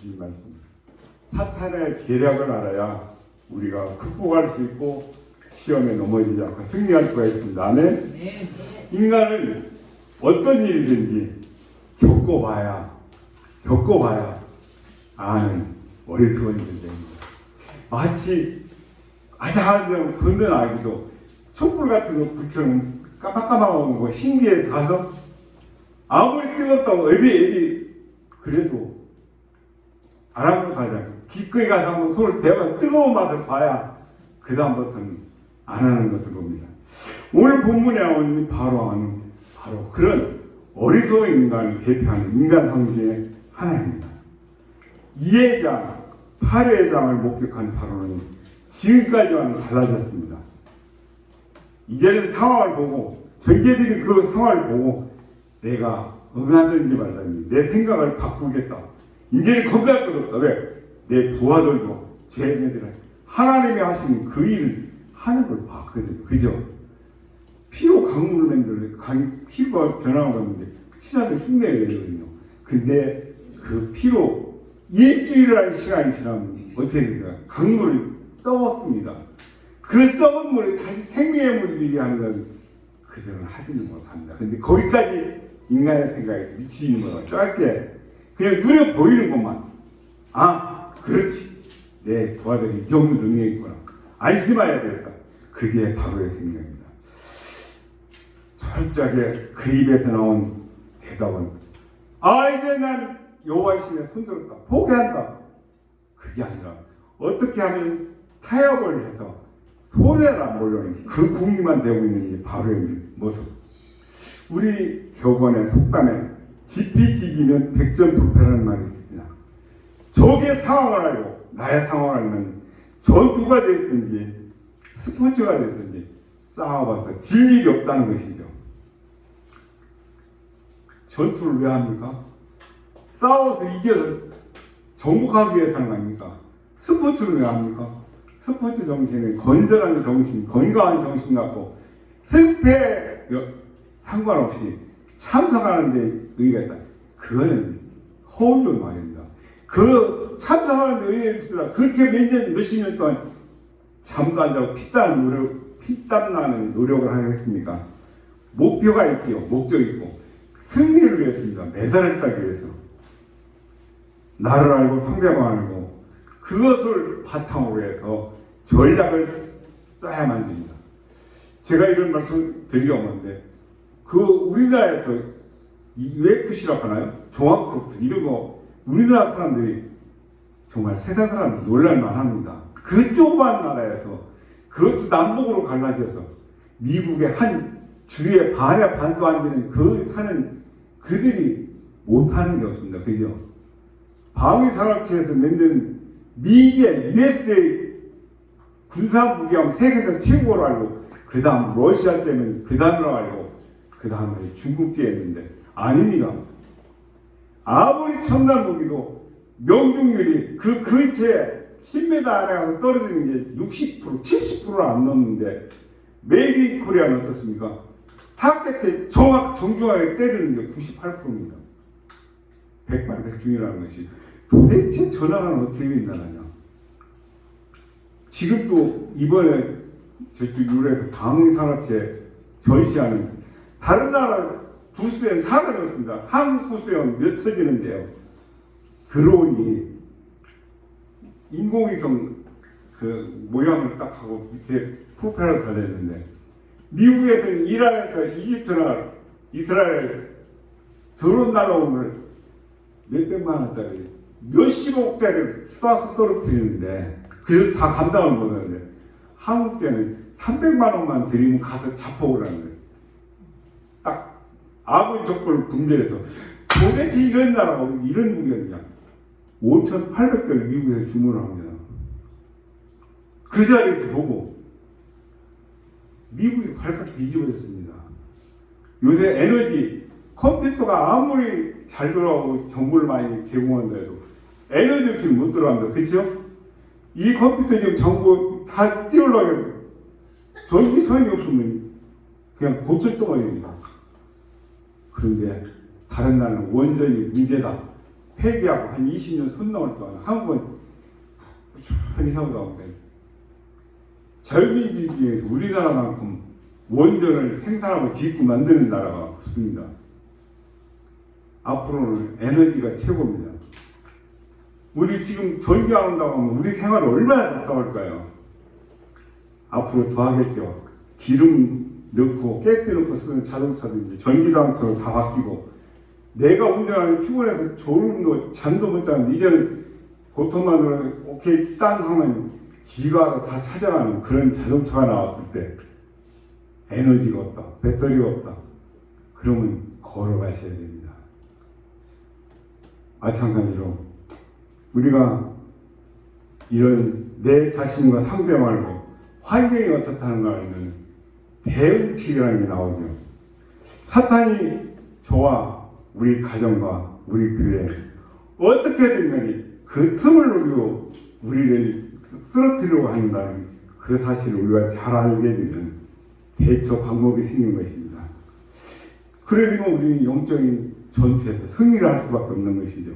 주신 말씀. 사탄의 계략을 알아야 우리가 극복할 수 있고 시험에 넘어지지 않고 승리할 수가 있습니다. 아멘. 인간은 어떤 일이든지 겪어봐야 아는 어리석은 존재입니다. 마치 아장아장 걷는 아기도 촛불 같은 거 불켜놓으면 깜빡깜빡하는 거 신기해서 가서 아무리 뜨겁다고 애비 그래도 안 하고 가자. 기꺼이 가서 한번 손을 대고 뜨거운 맛을 봐야 그 다음부터는 안 하는 것을 봅니다. 오늘 본문에 나오는 바로 그런 어리석은 인간을 대표하는 인간 성질의 하나입니다. 이의 장, 팔의 장을 목격한 바로는 지금까지와는 달라졌습니다. 이제는 상황을 보고 전제들이 그 상황을 보고 내가 응하든지 말든지 내 생각을 바꾸겠다. 이제는 겁날 것 없다. 왜? 내 부하들도 쟤네들은 하나님이 하시는 그 일을 하는 걸 봤거든요. 그죠? 피로 강물맨들 피부가 변화가 왔는데 신하들 흉내를 내거든요. 근데 그 피로 일주일이라는 시간이 지나면 어떻게 됩니까? 강물을 썩었습니다. 그 썩은 물이 다시 생명의 물이 되게 하는 건 그들은 하지는 못합니다. 근데 거기까지 인간의 생각에 미치는 거가 짧게 그냥 눈에 보이는 것만 그렇지 내 부하들이 이 정도 능력이 있구나 안심해야 되겠다. 그게 바로의 생각입니다. 철저하게 그 입에서 나온 대답은 이제 난 여호와의 손들었다 포기한다. 그게 아니라 어떻게 하면 타협을 해서 손해를 안 보려는 그 궁리만 되고 있는 게 바로의 모습. 우리 격언의 속담에 지피지기면 백전불패라는 말이 있습니다. 적의 상황을 알고 나의 상황을 알면 전투가 됐든지 스포츠가 됐든지 싸워봐서 질 일이 없다는 것이죠. 전투를 왜 합니까? 싸워서 이겨서 정복하기 위해서 하는 거 아닙니까? 스포츠를 왜 합니까? 스포츠 정신은 건전한 정신, 건강한 정신 갖고 승패 상관없이 참석하는 데 의의가 있다. 그거는 허울된 말입니다. 그 참석하는 데 의의가 있으라 그렇게 몇십 년 동안 잠도 안 자고 피땀 나는 노력을 하겠습니까? 목표가 있지요. 목적이 있고 승리를 위해서입니다. 메달을 따기 위해서. 나를 알고 상대방을 알고 그것을 바탕으로 해서 전략을 짜야만 됩니다. 제가 이런 말씀 드리려고 하는데 우리나라에서 이 UFC라고 하나요? 종합격투 이런 거 우리나라 사람들이 정말 세상 사람 놀랄만 합니다. 그 조그만 나라에서 그것도 남북으로 갈라져서 미국의 한 주위에 반에 반도 안 되는 사는 그들이 못 사는 게 없습니다. 그죠? 방위산업체에서 만든 미제, USA 군사무기하면 세계에서 최고로 알고 그 다음 러시아 때문에 그 다음으로 알고 그 다음에 중국 뒤에 있는데 아닙니다. 아무리 첨단 무기도 명중률이 그 근처에 10m 안에 가서 떨어지는 게 60%, 70%를 안 넘는데 메이드 인 코리아는 어떻습니까? 타겟에 정중하게 때리는 게 98%입니다. 백발백중이라는 것이 도대체 저 나라는 어떻게 된 나라냐? 지금도 이번에 저쪽 유럽에서 방위산업체 전시하는 다른 나라 부스에는 사람이 없습니다. 한국 부스에는 몇 터지는데요. 들어오니 인공위성 그 모양을 딱 하고 밑에 프로펠러 달렸는데 미국에서는 이란에서 이집트나 이스라엘 드론 날아오면 몇백만 원짜리 몇십억짜리를 쏴서 떨어뜨리는데 그래도 다 감당을 못하는데 한국 때는 300만 원만 드리면 가서 자폭을 하는 거예요. 딱 아군 적군을 분별해서 도대체 이런 나라가 이런 무기였냐 5,800개를 미국에서 주문을 합니다. 그 자리에서 보고 미국이 발칵 뒤집어졌습니다. 요새 에너지 컴퓨터가 아무리 잘 돌아가고 정보를 많이 제공한다 해도 에너지 없이 못 들어간다. 그렇죠? 이 컴퓨터 지금 정보 다 띄우려고 전기선이 없으면 그냥 고철덩어리입니다. 그런데 다른 나라는 원전이 문제다. 폐기하고 한 20년 손 넘을 동안 한국은 꾸준히 하고 나오는데 자유민주주의 중에서 우리나라만큼 원전을 생산하고 짓고 만드는 나라가 없습니다. 앞으로는 에너지가 최고입니다. 우리 지금 전기 안 온다고 하면 우리 생활이 얼마나 답답할까요? 앞으로 더 하겠죠. 기름 넣고 가스 넣고 쓰는 자동차도 이제 전기장처럼 다 바뀌고 내가 운전하는 피곤해서 졸음도 잠도 못 자는데 이제는 보통만으로 오케이 딴 하면 지가 다 찾아가는 그런 자동차가 나왔을 때 에너지가 없다, 배터리가 없다. 그러면 걸어가셔야 됩니다. 마찬가지로 우리가 이런 내 자신과 상대 말고 환경이 어떻다는 거는 대응책이라는 게 나오죠. 사탄이 저와 우리 가정과 우리 교회 어떻게든 간에 그 틈을 노리고 우리를 쓰러뜨리려고 한다는 그 사실을 우리가 잘 알게 되면 대처 방법이 생긴 것입니다. 그래도 우리는 영적인 전체에서 승리를 할 수밖에 없는 것이죠.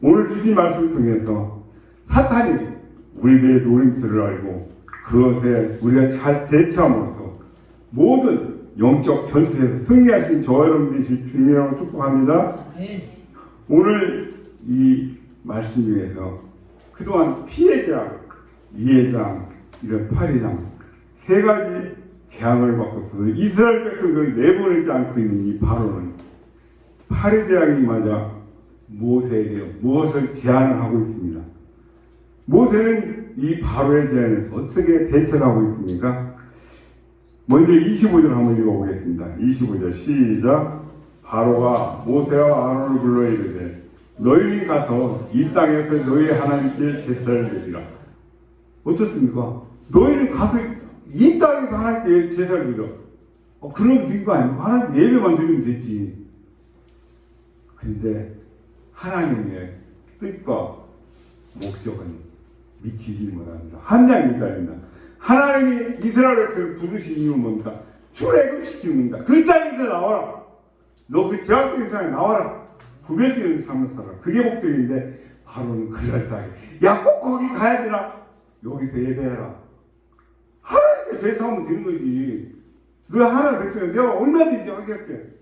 오늘 주신 말씀을 통해서 사탄이 우리들의 노림수를 알고 그것에 우리가 잘 대처함으로써 모든 영적 전체에서 승리하신 저와 여러분 되실 주님이라고 축복합니다. 오늘 이 말씀 중에서 그동안 피해자, 이해장, 이런 파리장 세 가지 재앙을 받고서 이스라엘 백성들을 내보내지 않고 있는 이 바로는 파리 재앙이 맞아 모세에게 무엇을 제안을 하고 있습니다. 모세는 이 바로의 제안에서 어떻게 대처를 하고 있습니까? 먼저 25절 한번 읽어보겠습니다. 25절 시작. 바로가 모세와 아론을 불러 이르되 너희는 가서 이 땅에서 너희 하나님께 제사를 드리라. 어떻습니까? 너희는 가서 이 땅에서 하나님께 제사를 드려. 그러면 된 거 아니고 하나님 예배만 드리면 됐지. 근데 하나님의 뜻과 목적은 미치지 못합니다. 한 장일자입니다. 하나님이 이스라엘 백성을 부르신 이유는 뭡니까? 출애굽시키는 겁니다. 그 땅에서 나와라. 너 그 제약된 세상에 나와라. 구별되는 삶을 살아라. 그게 목적인데 바로는 그럴싸하게 야 꼭 거기 가야 되나? 여기서 예배해라. 하나님께 제사하면 되는 거지. 너 하나님 백성이 내가 얼마든지 하겠게.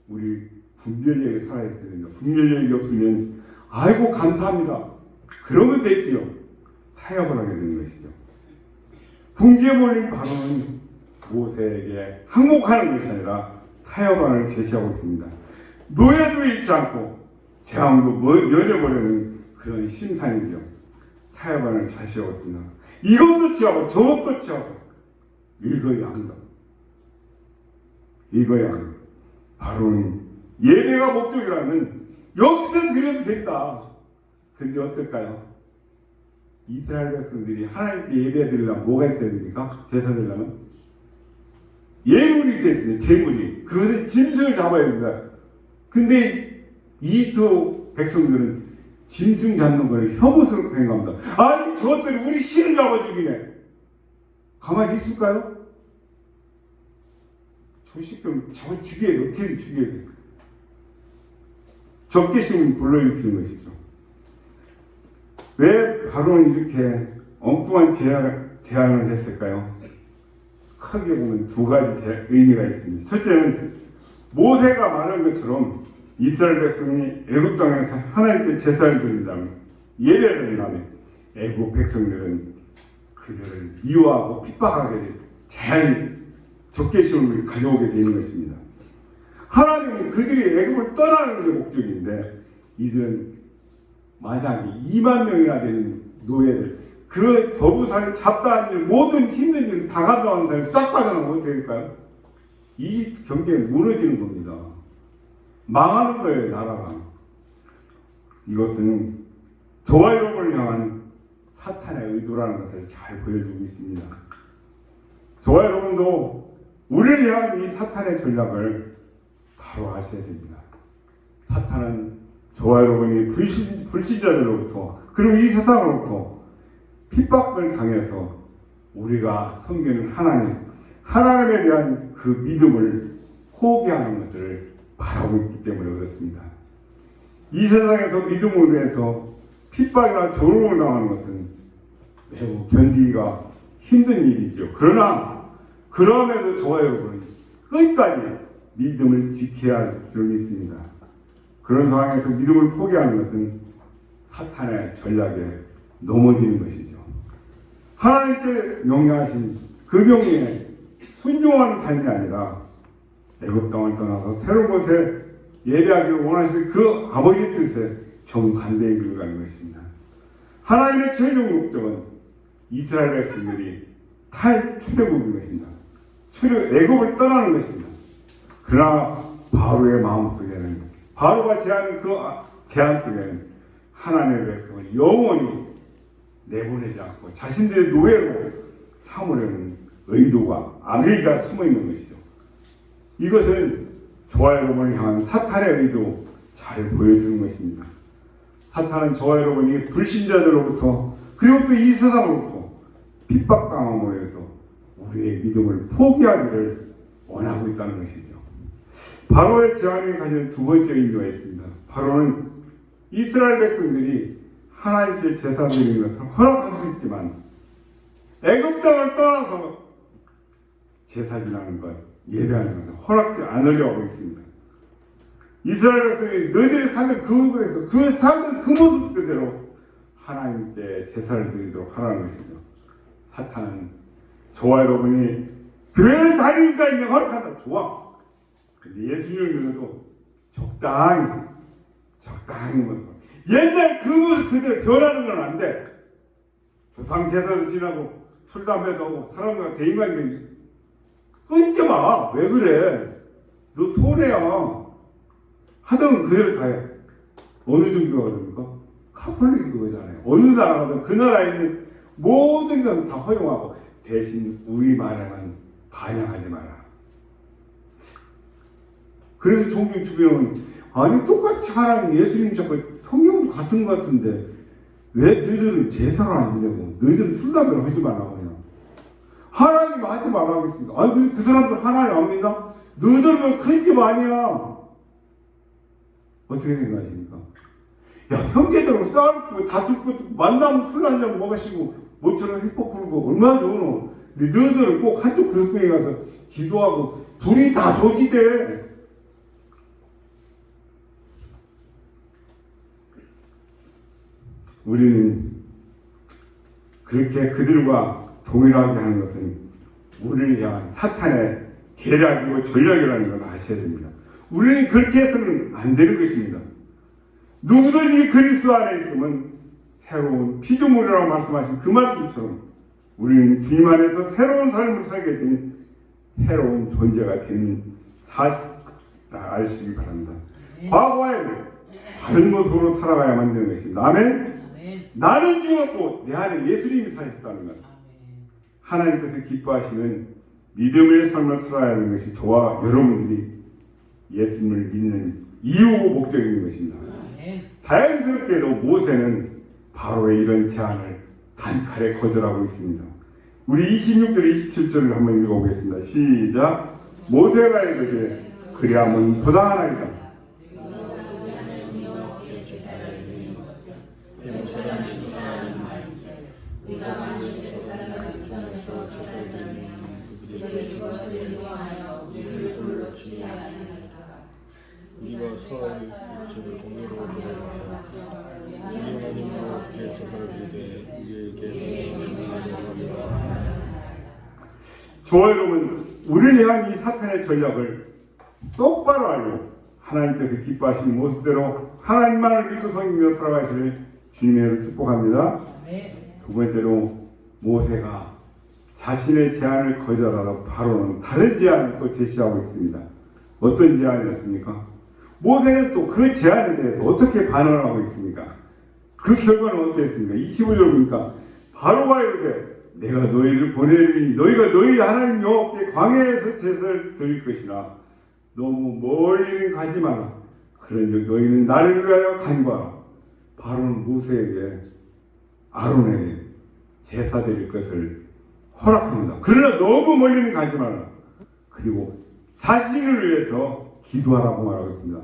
우리 분별력이 살아있어야 됩니다. 분별력이 없으면 아이고 감사합니다. 그러면 됐지요. 타협을 하게 되는 것이죠. 궁지에 몰린 바로는 모세에게 항복하는 것이 아니라 타협안을 제시하고 있습니다. 노예도 잃지 않고 재앙도 면해보려는 그런 심산이죠. 타협안을 제시하고 있습니다. 이것도 취하고 저것도 취하고 이거야 한다. 이거야 한다. 바로는 예배가 목적이라면 여기서 드려도 된다. 근데 어떨까요? 이스라엘 백성들이 하나님께 예배 드리려면 뭐가 있어야 됩니까? 제사 드리려면 예물이 있어야 됩니다. 제물이. 그것은 짐승을 잡아야 됩니다. 근데 이 두 백성들은 짐승 잡는 걸 혐오스럽게 생각합니다. 아니 저것들이 우리 신을 잡아 죽이네. 가만히 있을까요? 조식금 잡아 죽여야 돼. 어떻게 죽여야 돼? 적개심을 불러일으키는 것이죠. 왜 바로는 이렇게 엉뚱한 제안을 했을까요? 크게 보면 두 가지 의미가 있습니다. 첫째는 모세가 말한 것처럼 이스라엘 백성이 애굽 땅에서 하나님께 제사를 드린다면 예배를 드린다면 애굽 백성들은 그들을 미워하고 핍박하게 돼 제한 적개심을 가져오게 되는 것입니다. 하나님은 그들이 애굽을 떠나는 게 목적인데 이들은 만약에 2만 명이나 되는 노예들 그 더부살을 잡다 하는 일 모든 힘든 일을 다 가져가는 사람이 싹 빠져나오면 어떻게 될까요? 이 경제는 무너지는 겁니다. 망하는 거예요. 나라가. 이것은 저와 여러분을 향한 사탄의 의도라는 것을 잘 보여주고 있습니다. 저와 여러분도 우리를 향한 이 사탄의 전략을 바로 아셔야 됩니다. 사탄은 저와 여러분이 불신자들로부터 그리고 이 세상으로부터 핍박을 당해서 우리가 섬기는 하나님에 대한 그 믿음을 포기하는 것을 바라고 있기 때문에 그렇습니다. 이 세상에서 믿음으로 해서 핍박이나 조롱을 당하는 것은 매우 견디기가 힘든 일이죠. 그러나 그럼에도 저와 여러분은 끝까지 믿음을 지켜야 할 줄을 믿습니다. 그런 상황에서 믿음을 포기하는 것은 사탄의 전략에 넘어지는 것이죠. 하나님께 명령하신 그 명령에 순종하는 삶이 아니라 애굽 땅을 떠나서 새로운 곳에 예배하기를 원하시는 그 아버지의 뜻에 정반대의 길을 가는 것입니다. 하나님의 최종 목적은 이스라엘 백성들이 탈출애굽인 것입니다. 애굽을 떠나는 것입니다. 그러나 바로의 마음속에는, 바로가 제안한 그 제안 속에는 하나님의 백성을 영원히 내보내지 않고 자신들의 노예로 삼으려는 의도가, 악의가 숨어 있는 것이죠. 이것은 저와 여러분을 향한 사탄의 의도 잘 보여주는 것입니다. 사탄은 저와 여러분이 불신자들로부터, 그리고 또 이 세상으로부터 핍박당함으로 해서 우리의 믿음을 포기하기를 원하고 있다는 것이죠. 바로의 제안이 가지는 두 번째 의미가 있습니다. 바로는 이스라엘 백성들이 하나님께 제사 드리는 것을 허락할 수 있지만 애굽 땅을 떠나서 제사 지나는 것, 예배하는 것을 허락하지 않으려고 하고 있습니다. 이스라엘 백성이 너희들이 사는 그곳에서 그 사는 그 모습 그대로 하나님께 제사를 드리도록 하라는 것이죠. 사탄은 저와 여러분이 교회를 다니니까 이제 허락한다. 좋아. 근데 예수님은 적당히 옛날 그 모습 그대로 변하는 건 안 돼. 조상 제사도 지나고 술 담배도 하고 사람과 대인관계 끊지 마. 왜 그래? 너 손해야. 하던 그대로 다 해. 어느 종교가 그럽니까? 카톨릭 그거잖아요. 어느 나라든 그 나라에 있는 모든 건 다 허용하고 대신 우리 말에만 반영하지 마라. 그래서 종교 주변은 아니 똑같이 하나님 예수님 자꾸 성경도 같은 것 같은데 왜 너희들은 제사를 안 지냐고, 너희들은 술 담배를 하지 말라고 그냥 하나님 하지 말라고 했습니다. 아니 그 사람들 하나님 안 믿나? 너희들 왜 큰 집 아니야? 어떻게 생각하십니까? 야, 형제들하고 싸우고 다투고 만나면 술 한잔 먹으시고 모처럼 휘법 부르고 얼마나 좋으노. 근데 너희들은 꼭 한쪽 그릇방에 가서 기도하고 불이 다 조지대. 우리는 그렇게 그들과 동일하게 하는 것은 우리를 향한 사탄의 계략이고 전략이라는 걸 아셔야 됩니다. 우리는 그렇게 해서는 안 되는 것입니다. 누구든지 그리스도 안에 있으면 새로운 피조물이라고 말씀하신 그 말씀처럼 우리는 주님 안에서 새로운 삶을 살게 된 새로운 존재가 된 사실을 아시기 바랍니다. 과거에 다른 모습으로 살아가야만 되는 것입니다. 아멘. 나는 죽었고 내 안에 예수님이 사셨다는 것. 하나님께서 기뻐하시는 믿음의 삶을 살아야 하는 것이 저와 여러분들이 예수님을 믿는 이유고 목적인 것입니다. 다행스럽게도 모세는 바로의 이런 제안을 단칼에 거절하고 있습니다. 우리 26절 27절을 한번 읽어보겠습니다. 시작. 모세가 이르되 그리하면 부당하나이다. 우리가 서로의 집을 공유로 돌아가서 우리 하나님과 함께 제사를 드리되 우리에게 명령하옵니다. 저와 여러분, 우리를 향한 이 사탄의 전략을 똑바로 알고 하나님께서 기뻐하시는 모습대로 하나님만을 믿고 섬기며 살아가시길 주님의 이름으로 축복합니다. 두 번째로 모세가 자신의 제안을 거절하러 바로는 다른 제안을 또 제시하고 있습니다. 어떤 제안이었습니까? 모세는 또 그 제안에 대해서 어떻게 반응을 하고 있습니까? 그 결과는 어땠습니까? 25절 보니까 바로가 이르되 내가 너희를 보내리니 너희가 너희 하나님 여호와께 광야에서 제사를 드릴 것이라 너무 멀리는 가지 마라. 그런즉 너희는 나를 위하여 간과하라. 바로는 모세에게 아론에게 제사 드릴 것을 허락합니다. 그러나 너무 멀리는 가지 마라. 그리고 자신을 위해서 기도하라고 말하고 있습니다.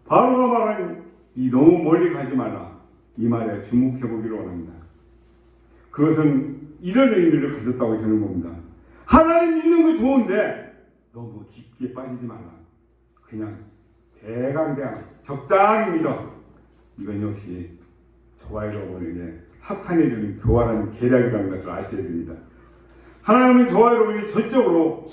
바로가 말한 이 너무 멀리 가지 말라. 이 말에 주목해 보기를 원합니다. 그것은 이런 의미를 가졌다고 저는 봅니다. 하나님 믿는 거 좋은데 너무 깊게 빠지지 말라. 그냥 대강 적당히 믿어. 이건 역시 저와 여러분에게 사탄이 주는 교활한 계략이라는 것을 아셔야 됩니다. 하나님은 저와 여러분이 전적으로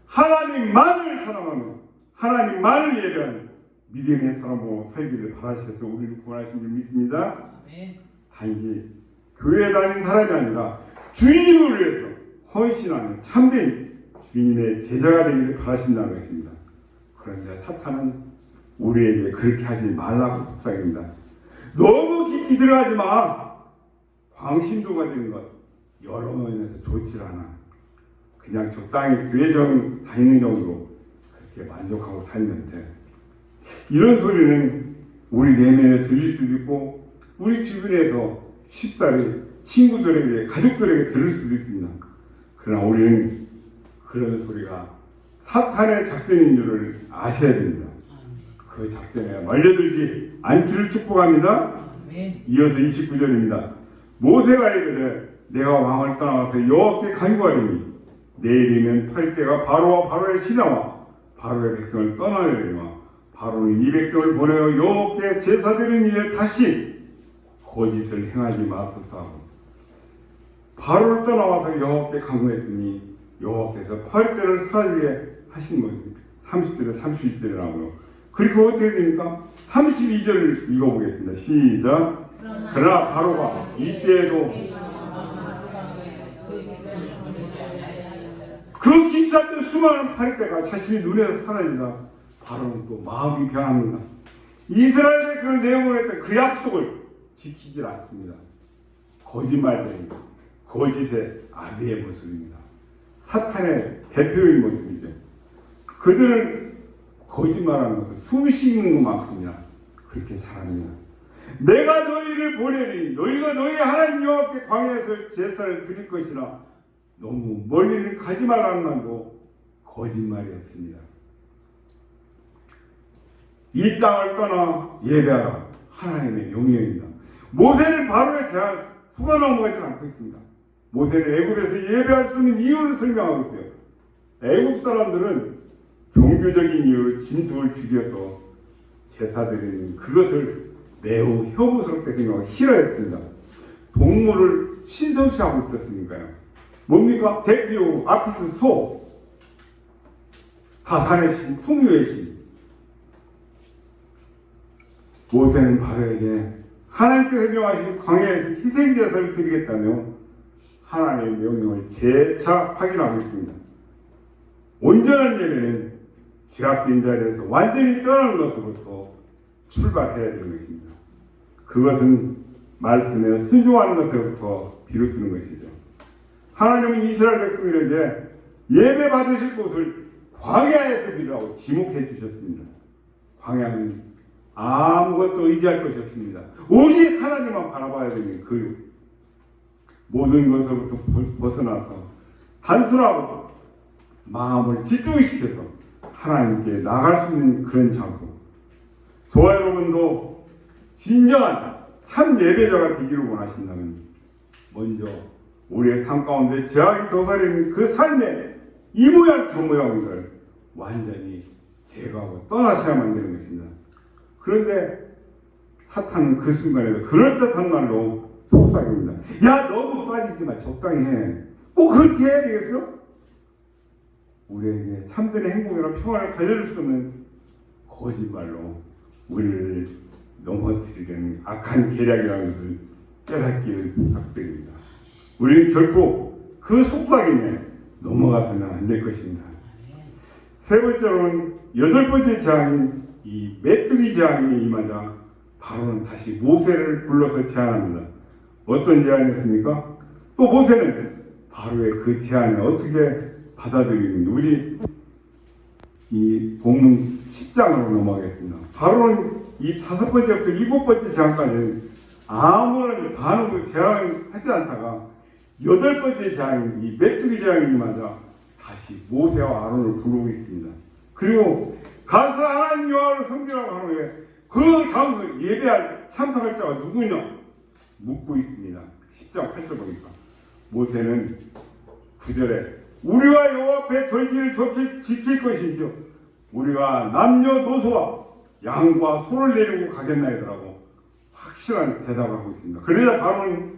하나님만을 사랑하는, 하나님만을 예배하는 믿음의 사람으로 살기를 바라셔서 우리를 구원하신 줄 믿습니다. 단지 교회 다니는 사람이 아니라 주님을 위해서 헌신하는 참된 주님의 제자가 되기를 바라신다는 것입니다. 그런데 사탄은 우리에게 그렇게 하지 말라고 속삭입니다. 너무 깊이 들어가지 마. 광신도가 되는 것 여러 면에서 좋지 않아. 그냥 적당히 교회 다니는 정도로 그렇게 만족하고 살면 돼. 이런 소리는 우리 내면에 들릴 수도 있고 우리 주변에서 쉽사리 친구들에게 가족들에게 들을 수도 있습니다. 그러나 우리는 그런 소리가 사탄의 작전인 줄을 아셔야 됩니다. 그 작전에 말려들지 않기를 축복합니다. 이어서 29절입니다. 모세가 이르되 내가 왕을 떠나서 여호와께 간구하리니 내일이면 팔대가 바로와 바로의 신하와 바로의 백성을 떠나려니와 바로는 이 백성을 보내어 여호와께 제사드리는 일에 다시 거짓을 행하지 마소서 하고 바로를 떠나와서 여호와께 간구했더니 여호와께서 팔대를 사라지게 하신 것입니다. 30절에 31절에 나오고요. 그리고 어떻게 됩니까? 32절을 읽어보겠습니다. 시작. 그러나 바로가 이때에도 그 기사때 수많은 팔대가 자신의 눈에서 사라지자 바로는 또 마음이 변합니다. 이스라엘 백성을 내어보냈던 그 약속을 지키지 않습니다. 거짓말쟁이, 거짓의 아비의 모습입니다. 사탄의 대표인 모습이죠. 그들은 거짓말하는 것을 숨 쉬는 것만큼이나 그렇게 살합니다. 내가 너희를 보내니 너희가 너희 하나님 여호와께 광야에서 제사를 드릴 것이라. 너무 멀리는 가지 말라는 말도 거짓말이었습니다. 이 땅을 떠나 예배하라. 하나님의 명령입니다. 모세는 바로에 대한 수가 넘어가지 않고 있습니다. 모세는 애굽에서 예배할 수 있는 이유를 설명하고 있어요. 애굽 사람들은 종교적인 이유로 짐승을 죽여서 제사 드리는 그것을 매우 혐오스럽게 생각하고 싫어했습니다. 동물을 신성시하고 있었으니까요. 뭡니까? 대표 앞에서 소, 다산의 신, 풍요의 신. 모세는 바로에게 하나님께서 명하신 광야에서 희생제사를 드리겠다며 하나님의 명령을 재차 확인하고 있습니다. 온전한 예배는 죄악된 자리에서 완전히 떠나는 것으로부터 출발해야 되는 것입니다. 그것은 말씀에 순종하는 것에부터 비롯되는 것이죠. 하나님은 이스라엘 백성들에게 예배 받으실 곳을 광야에서 드리라고 지목해 주셨습니다. 광야는 아무것도 의지할 것이 없습니다. 오직 하나님만 바라봐야 되는 그 모든 것으로부터 벗어나서 단순하고 마음을 집중시켜서 하나님께 나갈 수 있는 그런 장소. 저와 여러분도 진정한 참 예배자가 되기를 원하신다면 먼저 우리의 삶 가운데 죄악이 도사리는 그 삶의 이 모양 저 모양을 완전히 제거하고 떠나셔야만 되는 것입니다. 그런데 사탄은 그 순간에도 그럴듯한 말로 속삭입니다. 야, 너무 빠지지 마. 적당히 해. 꼭 그렇게 해야 되겠어? 우리에게 참된 행복이나 평화를 가져줄 수 없는 거짓말로 우리를 넘어뜨리려는 악한 계략이라는 것을 깨닫기를 부탁드립니다. 우리는 결코 그 속삭임에 넘어가서는 안 될 것입니다. 세 번째로는 여덟 번째 재앙인 이 메뚜기 재앙이 임하자 바로는 다시 모세를 불러서 제안합니다. 어떤 제안이었습니까? 또 모세는 바로의 그 제안을 어떻게 받아들이는지 우리 이 본문 10장으로 넘어가겠습니다. 바로는 이 다섯 번째부터 일곱 번째 제안까지는 아무런 반응도 제안하지 않다가 여덟 번째 제안인 이 메뚜기 제안이 임하자 다시 모세와 아론을 부르고 있습니다. 그리고 가서 하나님 여호와를 섬기라고 하노에 그 장소 예배할 참석할 자가 누구냐 묻고 있습니다. 10장 8절 보니까 모세는 9절에 우리와 여호와 앞에 절기를 지킬 것이죠. 우리가 남녀노소와 양과 소를 데리고 가겠나이더라고 확실한 대답을 하고 있습니다. 그러자 바로는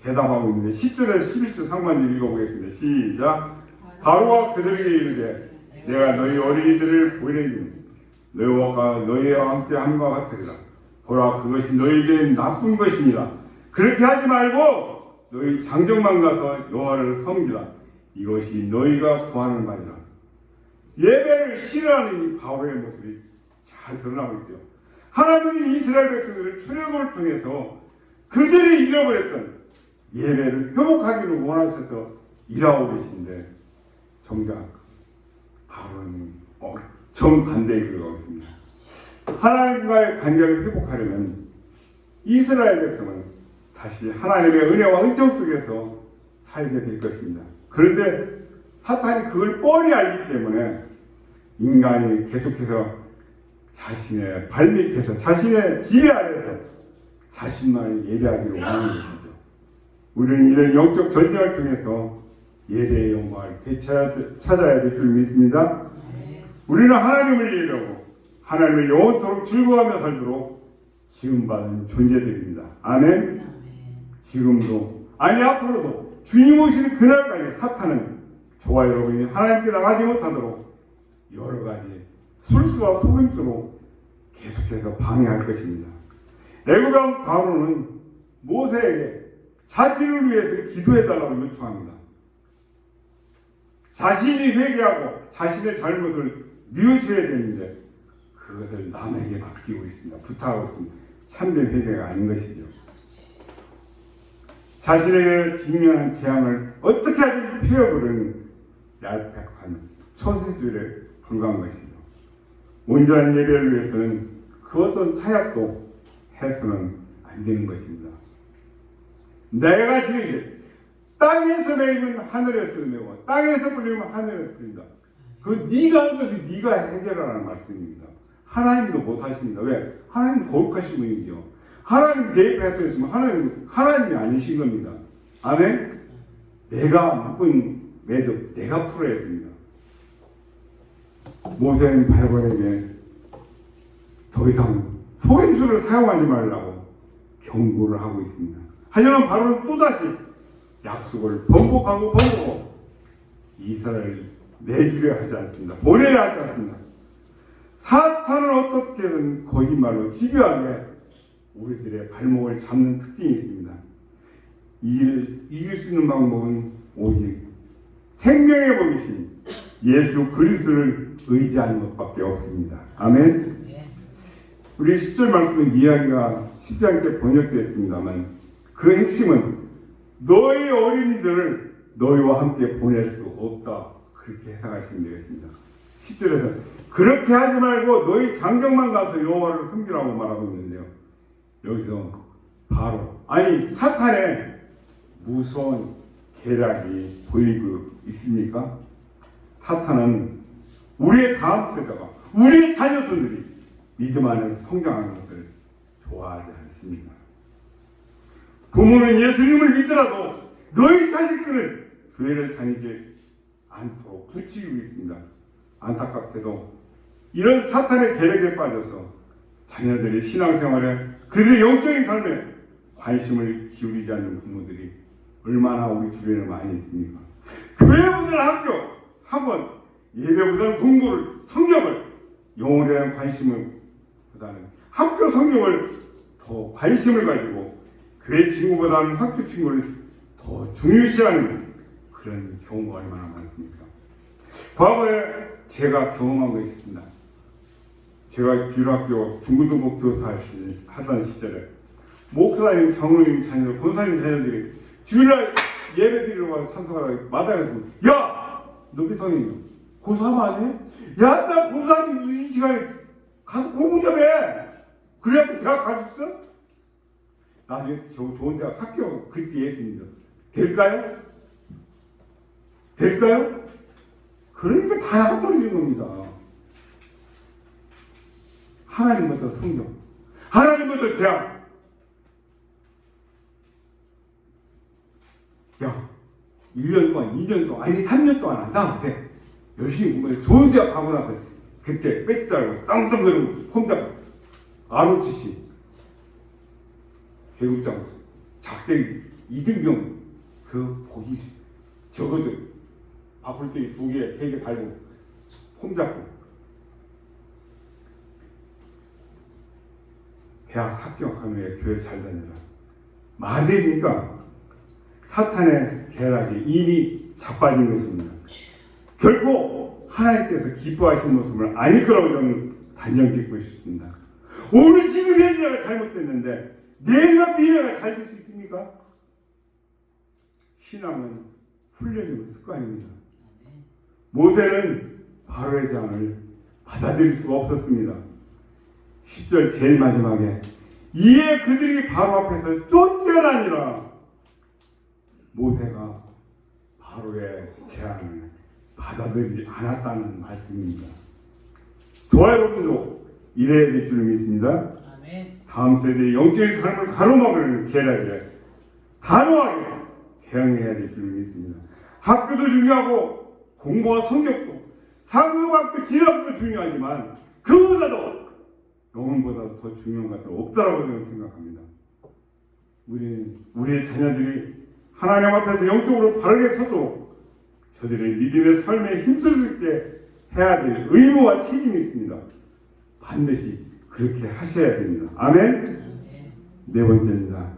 대답하고 있는데 10절에서 11절 상반절 읽어보겠습니다. 시작. 바로가 그들에게 이르되 내가 너희 어린이들을 보내주니 너희와 함께 함과 같으리라. 보라 그것이 너희에게는 나쁜 것입니다. 그렇게 하지 말고 너희 장정만 가서 여호와를 섬기라. 이것이 너희가 구하는 말이라. 예배를 싫어하는 이 바울의 모습이 잘 드러나고 있죠. 하나님이 이스라엘 백성들을 출애굽을 통해서 그들이 잃어버렸던 예배를 회복하기를 원하셔서 일하고 계신데 정작 바울은 정반대의 길을 가고 있습니다. 하나님과의 관계를 회복하려면 이스라엘 백성은 다시 하나님의 은혜와 은총 속에서 살게 될 것입니다. 그런데 사탄이 그걸 뻔히 알기 때문에 인간이 계속해서 자신의 발밑에서 자신의 지배 아래에서 자신만을 예배하기를 원하는 것이죠. 우리는 이런 영적 전쟁을 통해서 예배의 영광을 되찾아야 될 줄 믿습니다. 우리는 하나님을 예배하고 하나님을 영원토록 즐거워하며 살도록 지음받은 존재들입니다. 아멘. 지금도 아니 앞으로도 주님 오시는 그날까지 사탄은 저와 여러분이 하나님께 나가지 못하도록 여러 가지 술수와 속임수로 계속해서 방해할 것입니다. 애굽 왕 바로는 모세에게 자신을 위해서 기도해달라고 요청합니다. 자신이 회개하고 자신의 잘못을 뉘우쳐야 되는데 그것을 남에게 맡기고 있습니다. 부탁하고 있습니다. 참된 회개가 아닌 것이죠. 자신에게 직면한 재앙을 어떻게 하든지 피해버리는 얄팍한 처세술에 불과한 것이죠. 온전한 예배를 위해서는 그 어떤 타협도 해서는 안 되는 것입니다. 내가 지금 땅에서 매이면 하늘에서 매고 땅에서 불리면 하늘에서 불린다. 그 네가 한 것을 네가 해결하라는 말씀입니다. 하나님도 못하십니다. 왜? 하나님 거룩하신 분이죠. 하나님 개입해서 있으면 하나님이 아니신 겁니다. 아멘? 내가 묶은 매듭 내가 풀어야 됩니다. 모세는 바로에게 더 이상 속임수를 사용하지 말라고 경고를 하고 있습니다. 하지만 바로는 또다시 약속을 번복하고 이스라엘을 내주려 하지 않습니다. 보내려 하지 않습니다. 사탄은 어떻게든 거짓말로 집요하게 우리들의 발목을 잡는 특징이 있습니다. 이길 수 있는 방법은 오직 생명의 법이신 예수 그리스도를 의지하는 것밖에 없습니다. 아멘. 우리 10절 말씀은 이야기가 10장 때 번역되었습니다만 그 핵심은 너희 어린이들을 너희와 함께 보낼 수 없다. 그렇게 해석하시면 되겠습니다. 10절에서 그렇게 하지 말고 너희 장정만 가서 여호와를 섬기라고 말하고 있는데요. 여기서 바로 사탄의 무서운 계략이 보이고 있습니까? 사탄은 우리의 다음 세대가 우리의 자녀들이 믿음 안에서 성장하는 것을 좋아하지 않습니다. 부모는 예수님을 믿더라도 너희 자식들은 교회를 다니지 않도록 부추기고 있습니다. 안타깝게도 이런 사탄의 계략에 빠져서 자녀들의 신앙생활에 그들의 영적인 삶에 관심을 기울이지 않는 부모들이 얼마나 우리 주변에 많이 있습니까? 교회보다는 학교, 학원, 예배보다는 공부를, 성경을, 영혼에 대한 관심을 보다는 학교 성경을 더 관심을 가지고 교회 친구보다는 학교 친구를 더 중요시하는 그런 경우가 얼마나 많습니까? 과거에 제가 경험한 것이 있습니다. 제가 기율학교 중고등부 교사 하던 시절에 목사님, 장로님 자녀들, 권사님 자녀들이 주일날 예배 드리러 와서 참석하다가 마당에서 야! 너 미성년이야. 고소하면 안 해? 야, 나 고소하면 이 시간에 가서 공부 좀 해! 그래갖고 대학 갈 수 있어? 나중에 좋은 대학 학교 그때 했습니다. 될까요? 될까요? 그러니까 다 떨어지는 겁니다. 하나님부터 성경, 하나님부터 대학. 야, 1년 동안, 2년 동안, 아니 3년 동안 안 나와도 돼. 열심히 공부해. 좋은 대학 가고 나서 그때 뺏기살고 땅땅거리고 혼자 아로치시 계급장 작대기 이등병 그 보기 적어도 바쁠 때 2개, 3개 달고 홈잡고 대학 합격한 후에 교회 잘 다니라. 말이 됩니까? 사탄의 계략이 이미 자빠진 것입니다. 결코 하나님께서 기뻐하시는 모습을 아닐 거라고 저는 단정 짓고 싶습니다. 오늘 지금 현재가 잘못됐는데 내일과 미래가 잘 될 수 있습니까? 신앙은 훈련이고 습관입니다. 모세는 바로의 제안을 받아들일 수가 없었습니다. 10절 제일 마지막에 이에 그들이 바로 앞에서 쫓겨나니라. 모세가 바로의 제안을 받아들이지 않았다는 말씀입니다. 저와 여러분도 이래야 될 줄 믿습니다. 다음 세대의 영적인 삶을 가로막을 계략에 단호하게 대응해야 될 줄 믿습니다. 학교도 중요하고 공부와 성격도 상급학교 진학도 중요하지만 그보다도 영혼보다 더 중요한 것은 없다라고 저는 생각합니다. 우리의 자녀들이 하나님 앞에서 영적으로 바르게 서도 저들의 믿음의 삶에 힘쓸 수 있게 해야 될 의무와 책임이 있습니다. 반드시 그렇게 하셔야 됩니다. 아멘? 네 번째입니다.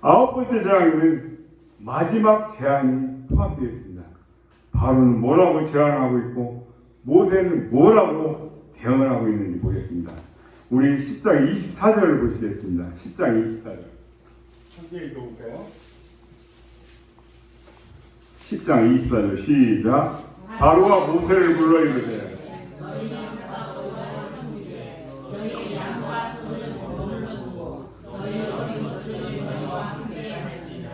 9번째 제안에는 마지막 제안이 포함되어 있습니다. 바로는 뭐라고 제안하고 있고 모세는 뭐라고 대응을 하고 있는지 보겠습니다. 우리 10장 24절을 보시겠습니다. 10장 24절 함께 읽어볼까요? 10장 24절 시작. 바로가 모세를 불러 이르되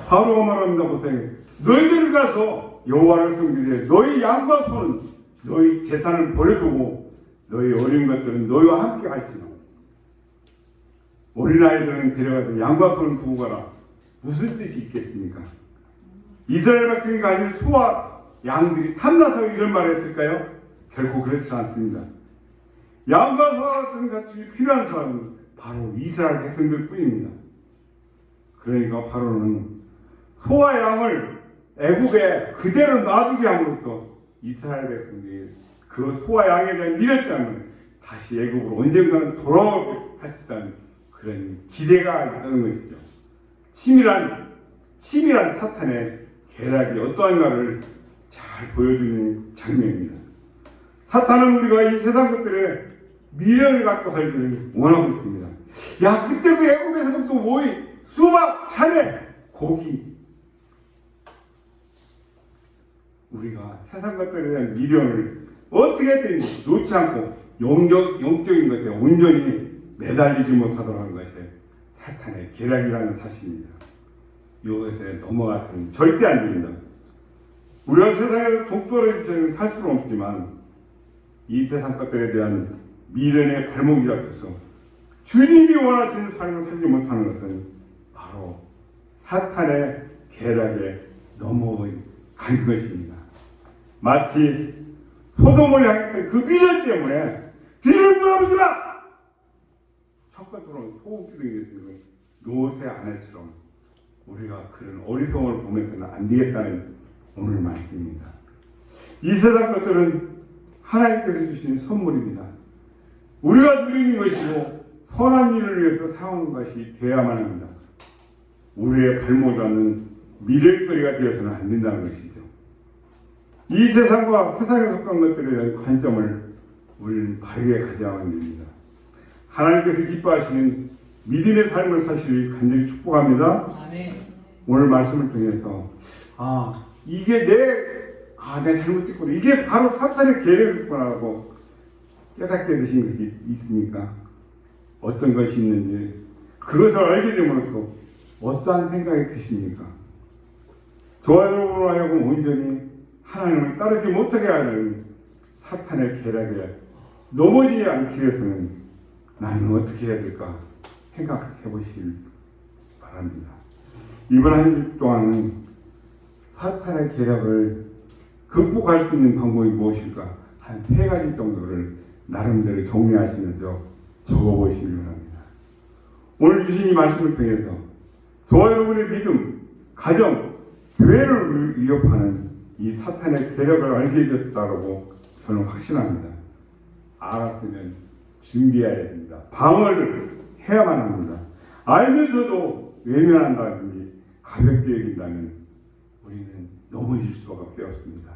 바로가 말합니다. 보세요. 너희들 가서 여호와를 섬기되 너희 양과 소는 너희 재산을 버려두고 너희 어린 것들은 너희와 함께 갈지라. 어린아이들은 데려가서 양과 소는 두고 가라. 무슨 뜻이 있겠습니까? 이스라엘 백성이 가진 소와 양들이 탐나서 이런 말을 했을까요? 결코 그렇지 않습니다. 양과 소와 같은 가축이 필요한 사람은 바로 이스라엘 백성들 뿐입니다. 그러니까 바로는 소와 양을 애국에 그대로 놔두게 함으로써 이스라엘 백성들이 그 소와 양에 대한 미련 때문에 다시 애국으로 언젠가는 돌아오게 할 수 있다는 그런 기대가 있다는 것이죠. 치밀한 사탄의 계략이 어떠한가를 잘 보여주는 장면입니다. 사탄은 우리가 이 세상 것들에 미련을 갖고 살기를 원하고 있습니다. 야, 그때 그 애국에서는 또 모이 수박, 참외, 고기. 우리가 세상 것들에 대한 미련을 어떻게든 놓지 않고 영적인 것에 온전히 매달리지 못하도록 하는 것이 사탄의 계략이라는 사실입니다. 이것에 넘어가서는 절대 안 됩니다. 우리가 세상에서 독도를 살 수는 없지만 이 세상 것들에 대한 미련의 발목이 잡혀서 주님이 원하시는 삶을 살지 못하는 것은 바로 사탄의 계략에 넘어간 것입니다. 마치 소돔을 향했던 그 미련 때문에 뒤를 돌아보지 마! 첫 번째로는 소금기둥이 되는 노새 아내처럼 우리가 그런 어리석음을 보면서는 안 되겠다는 오늘 말씀입니다. 이 세상 것들은 하나님께서 주시는 선물입니다. 우리가 누리는 것이고 선한 일을 위해서 사오는 것이 되어야만 합니다. 우리의 발목 잡는 미래거리가 되어서는 안 된다는 것이죠. 이 세상과 세상에 속한 것들에 대한 관점을 우리는 바르게 가져야만 됩니다. 하나님께서 기뻐하시는 믿음의 삶을 사시길 간절히 축복합니다. 아멘. 오늘 말씀을 통해서 이게 내 잘못했구나. 이게 바로 사탄의 계략이구나라고 깨닫게 되신 것이 있습니까? 어떤 것이 있는지 그것을 알게 됨으로써 어떠한 생각이 드십니까? 저와 여러분으로 하여금 온전히 하나님을 따르지 못하게 하는 사탄의 계략에 넘어지지 않기 위해서는 나는 어떻게 해야 될까 생각해 보시길 바랍니다. 이번 한 주 동안은 사탄의 계략을 극복할 수 있는 방법이 무엇일까? 한 3가지 정도를 나름대로 정리하시면서 적어보시길 바랍니다. 오늘 주신 이 말씀을 통해서 저와 여러분의 믿음, 가정, 교회를 위협하는 이 사탄의 계략을 알게 되었다고 저는 확신합니다. 알았으면 준비해야 됩니다. 방어를 해야만 합니다. 알면서도 외면한다든지 가볍게 여긴다면 우리는 넘어질 수밖에 없습니다.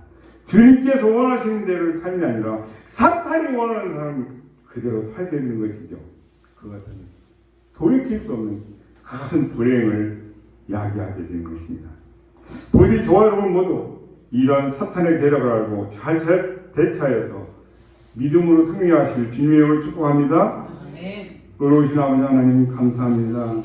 주님께서 원하시는 대로 삶이 아니라 사탄이 원하는 삶을 그대로 살게 되는 것이죠. 그것은 돌이킬 수 없는 큰 불행을 야기하게 되는 것입니다. 부디 저와 여러분 모두 이런 사탄의 계략을 알고 잘 대처해서 믿음으로 승리하실 주님의 이름으로 축복합니다. 의로우신 아버지 하나님 감사합니다.